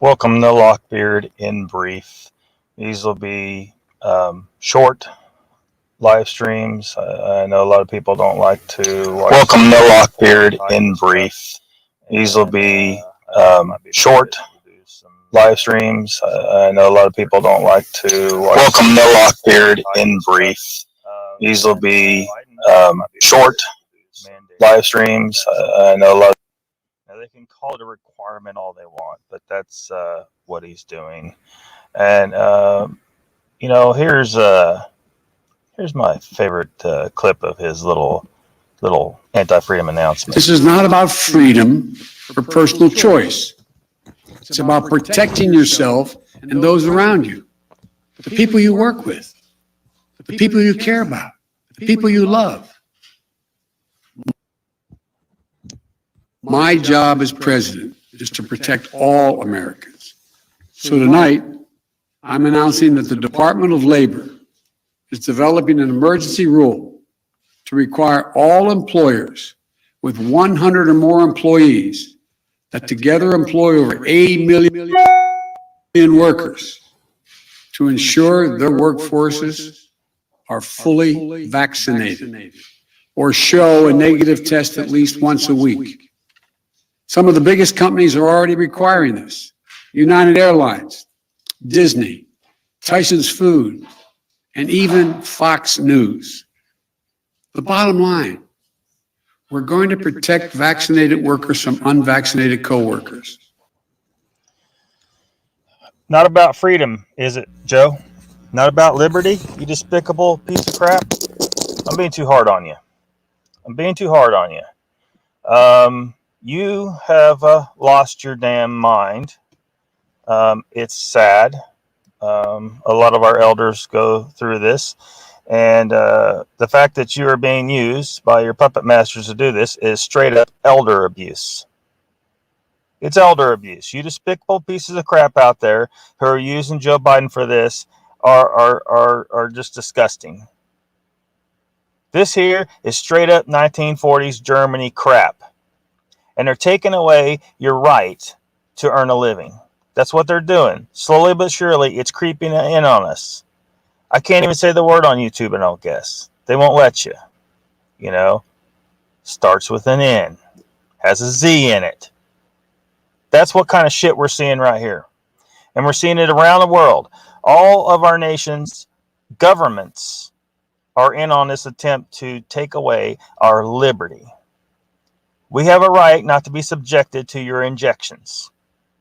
Welcome to LOCKBEARD in brief. These will be short live streams. I know a lot of people don't like to watch. Welcome to LOCKBEARD in brief. These will be short live streams. I know a lot of people don't like to watch. Welcome to LOCKBEARD in brief. These will be short live streams. I know a lot. Now they can call it a requirement all they want, but that's what he's doing. And here's my favorite clip of his little anti-freedom announcement. This is not about freedom or personal choice. It's about protecting yourself and those around you, the people you work with, the people you care about, the people you love. My job as president is to protect all Americans. So tonight, I'm announcing that the Department of Labor is developing an emergency rule to require all employers with 100 or more employees that together employ over 80 million workers to ensure their workforces are fully vaccinated or show a negative test at least once a week. Some of the biggest companies are already requiring this. United Airlines, Disney, Tyson's Food, and even Fox News. The bottom line, we're going to protect vaccinated workers from unvaccinated coworkers. Not about freedom, is it, Joe? Not about liberty, you despicable piece of crap? I'm being too hard on you. You have lost your damn mind. It's sad. A lot of our elders go through this. And the fact that you are being used by your puppet masters to do this is straight up elder abuse. It's elder abuse. You despicable pieces of crap out there who are using Joe Biden for this are just disgusting. This here is straight up 1940s Germany crap. And they're taking away your right to earn a living. That's what they're doing. Slowly but surely, it's creeping in on us. I can't even say the word on YouTube, I don't guess. They won't let you. Starts with an N. Has a Z in it. That's what kind of shit we're seeing right here. And we're seeing it around the world. All of our nations' governments are in on this attempt to take away our liberty. We have a right not to be subjected to your injections.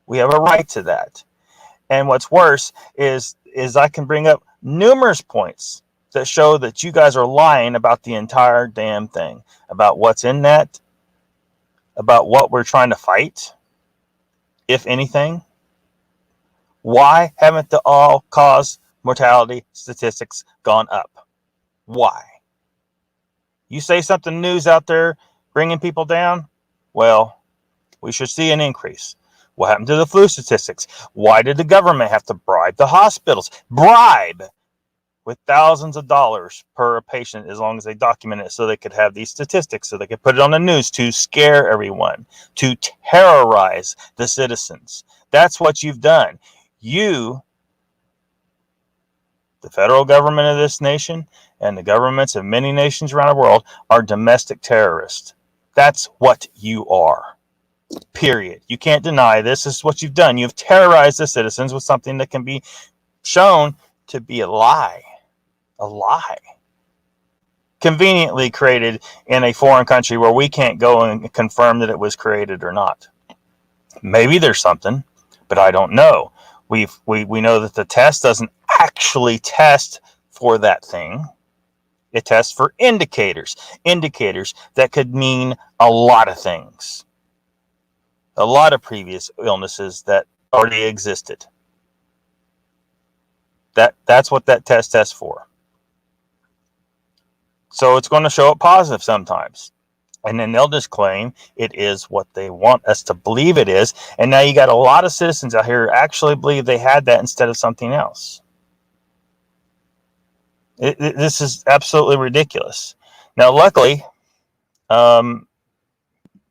We have a right to that. And what's worse is I can bring up numerous points that show that you guys are lying about the entire damn thing, about what's in that, about what we're trying to fight, if anything. Why haven't the all-cause mortality statistics gone up? Why? You say something news out there bringing people down? Well, we should see an increase. What happened to the flu statistics? Why did the government have to bribe the hospitals? Bribe with thousands of dollars per patient as long as they document it so they could have these statistics, so they could put it on the news to scare everyone, to terrorize the citizens. That's what you've done. You, the federal government of this nation, and the governments of many nations around the world are domestic terrorists. That's what you are. Period. You can't deny this. This is what you've done. You've terrorized the citizens with something that can be shown to be a lie. A lie. Conveniently created in a foreign country where we can't go and confirm that it was created or not. Maybe there's something, but I don't know. We know that the test doesn't actually test for that thing. It tests for indicators that could mean a lot of things, a lot of previous illnesses that already existed. That's what that test tests for. So it's going to show up positive sometimes, and then they'll just claim it is what they want us to believe it is. And now you got a lot of citizens out here who actually believe they had that instead of something else. This is absolutely ridiculous. Now, luckily,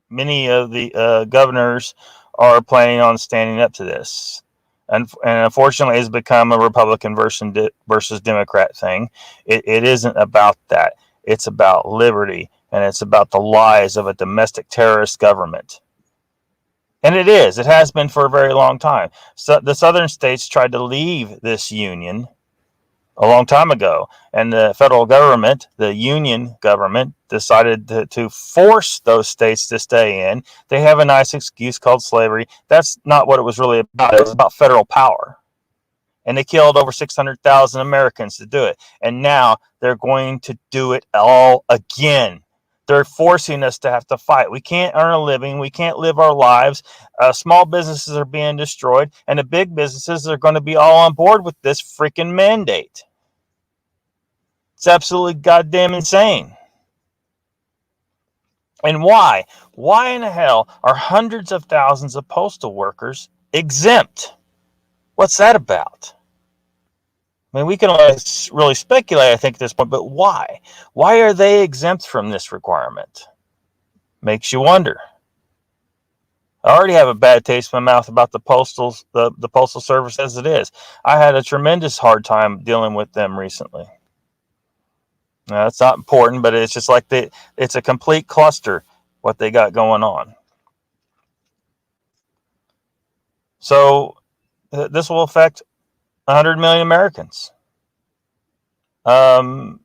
many of the governors are planning on standing up to this. And unfortunately, it's become a Republican versus Democrat thing. It isn't about that. It's about liberty, and it's about the lies of a domestic terrorist government. And it is. It has been for a very long time. So the southern states tried to leave this union a long time ago, and the federal government, the union government, decided to force those states to stay in. They have a nice excuse called slavery. That's not what it was really about. It was about federal power. And they killed over 600,000 Americans to do it. And now they're going to do it all again. They're forcing us to have to fight. We can't earn a living. We can't live our lives. Small businesses are being destroyed, and the big businesses are going to be all on board with this freaking mandate. It's absolutely goddamn insane. And why? Why in the hell are hundreds of thousands of postal workers exempt? What's that about? I mean, we can only really speculate, I think, at this point, but why? Why are they exempt from this requirement? Makes you wonder. I already have a bad taste in my mouth about the postal service as it is. I had a tremendous hard time dealing with them recently. Now, it's not important, but it's just like it's a complete cluster what they got going on. So this will affect 100 million Americans. They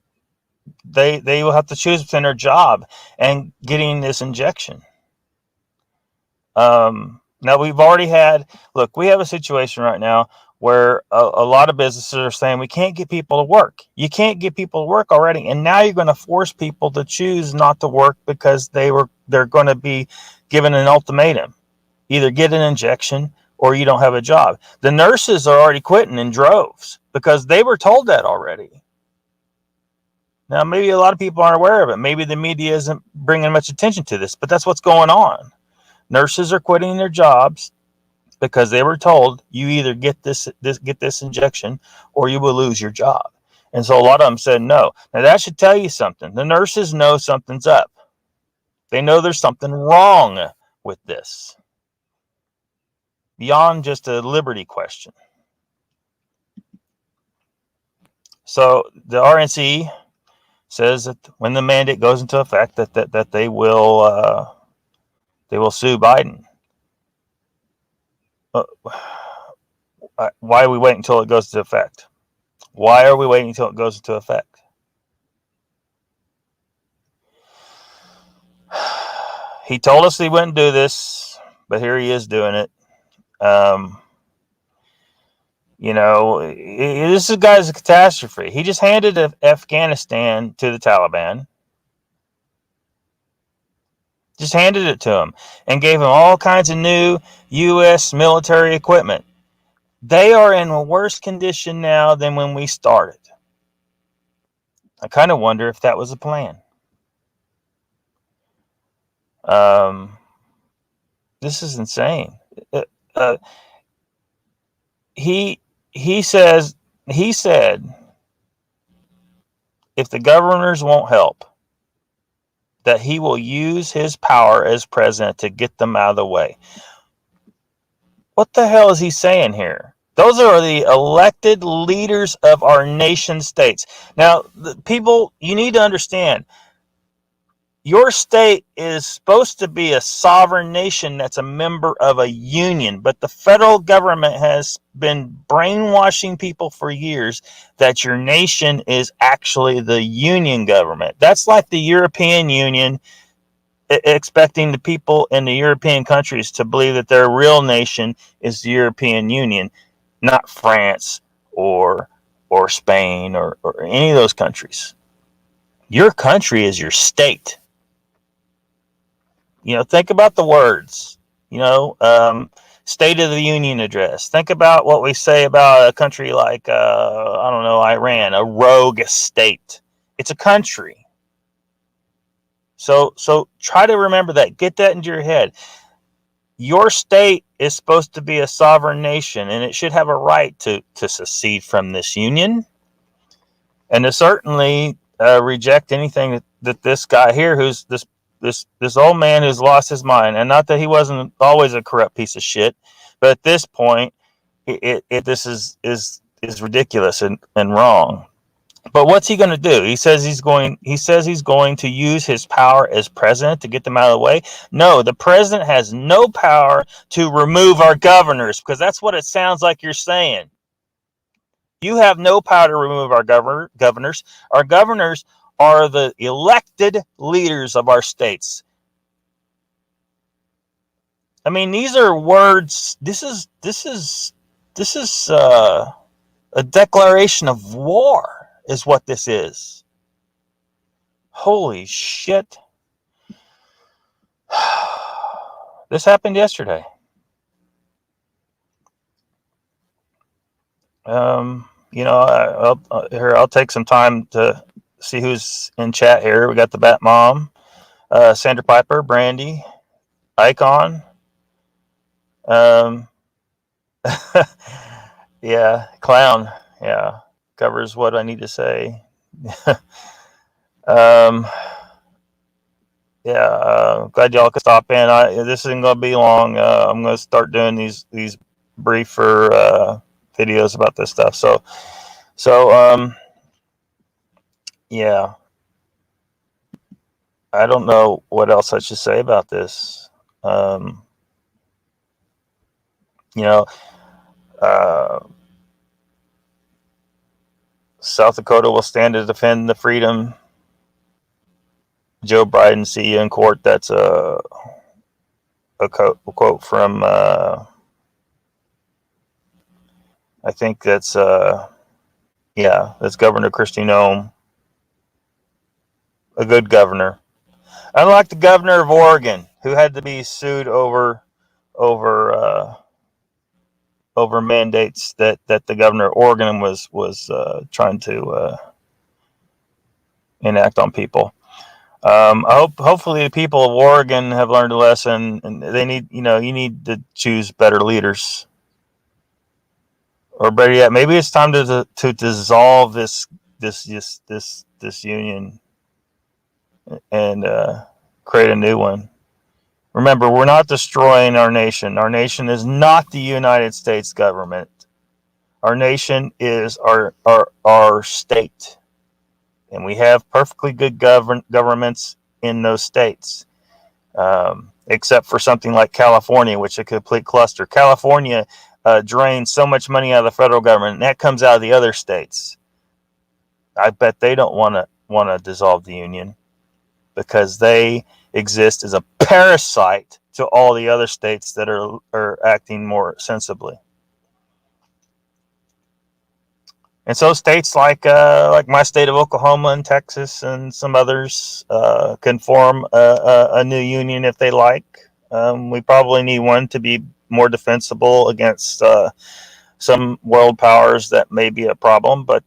will have to choose between their job and getting this injection. Now we have a situation right now where a lot of businesses are saying we can't get people to work. You can't get people to work already, and now you're going to force people to choose not to work because they're going to be given an ultimatum: either get an injection or you don't have a job. The nurses are already quitting in droves because they were told that already. Now, maybe a lot of people aren't aware of it. Maybe the media isn't bringing much attention to this, but that's what's going on. Nurses are quitting their jobs because they were told you either get this injection or you will lose your job. And so a lot of them said no. Now that should tell you something. The nurses know something's up. They know there's something wrong with this, beyond just a liberty question. So the RNC says that when the mandate goes into effect, that they will sue Biden. Why are we waiting until it goes into effect? Why are we waiting until it goes into effect? He told us he wouldn't do this, but here he is doing it. This guy's a catastrophe. He just handed Afghanistan to the Taliban. Just handed it to him and gave him all kinds of new U.S. military equipment. They are in a worse condition now than when we started. I kind of wonder if that was a plan. This is insane. He said if the governors won't help, that he will use his power as president to get them out of the way. What the hell is he saying here? Those are the elected leaders of our nation states. Now, people, you need to understand, your state is supposed to be a sovereign nation that's a member of a union, but the federal government has been brainwashing people for years that your nation is actually the union government. That's like the European Union expecting the people in the European countries to believe that their real nation is the European Union, not France or Spain or any of those countries. Your country is your state. Think about the words, State of the Union address. Think about what we say about a country like, Iran, a rogue state. It's a country. So try to remember that. Get that into your head. Your state is supposed to be a sovereign nation, and it should have a right to secede from this union and to certainly reject anything that this guy here, who's this this old man who's lost his mind, and not that he wasn't always a corrupt piece of shit, but at this point, this is ridiculous and wrong. But what's he going to do? He says he's going to use his power as president to get them out of the way. No, the president has no power to remove our governors, because that's what it sounds like you're saying. You have no power to remove our governors. Our governors are the elected leaders of our states. I mean, these are words. This is a declaration of war. Is what this is. Holy shit. This happened yesterday. I'll take some time to see who's in chat here. We got the Bat Mom, Sandra Piper, Brandy, Icon. Yeah, Clown. Yeah. Covers what I need to say. Glad y'all could stop in. This isn't going to be long. I'm going to start doing these briefer videos about this stuff. So yeah. I don't know what else I should say about this. South Dakota will stand to defend the freedom. Joe Biden, see you in court. That's a quote from, I think that's Governor Kristi Noem. A good governor. Unlike the governor of Oregon, who had to be sued over mandates that the governor of Oregon was trying to enact on people. Hopefully the people of Oregon have learned a lesson, and they need, you need to choose better leaders. Or better yet, maybe it's time to dissolve this union and create a new one. Remember, we're not destroying our nation. Our nation is not the United States government. Our nation is our state. And we have perfectly good governments in those states. Except for something like California, which is a complete cluster. California drains so much money out of the federal government, and that comes out of the other states. I bet they don't want to dissolve the union, because they exist as a parasite to all the other states that are acting more sensibly. And so states like my state of Oklahoma and Texas and some others can form a new union if they like. We probably need one to be more defensible against some world powers that may be a problem, but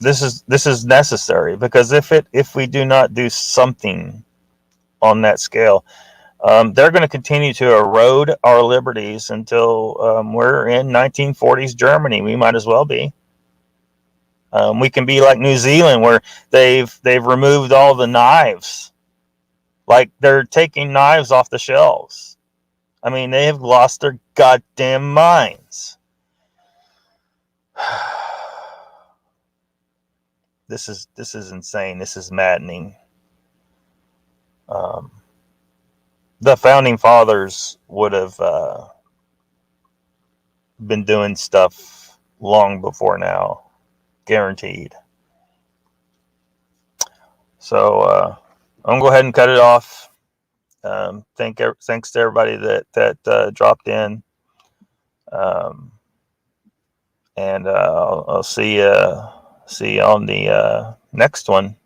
this is necessary, because if we do not do something on that scale, they're going to continue to erode our liberties until we're in 1940s Germany. We might as well be. We can be like New Zealand, where they've removed all the knives. Like, they're taking knives off the shelves. I mean, they have lost their goddamn minds. This is insane. This is maddening. The founding fathers would have been doing stuff long before now, guaranteed. So I'm going to go ahead and cut it off. Thanks to everybody that dropped in. And I'll see you on the next one.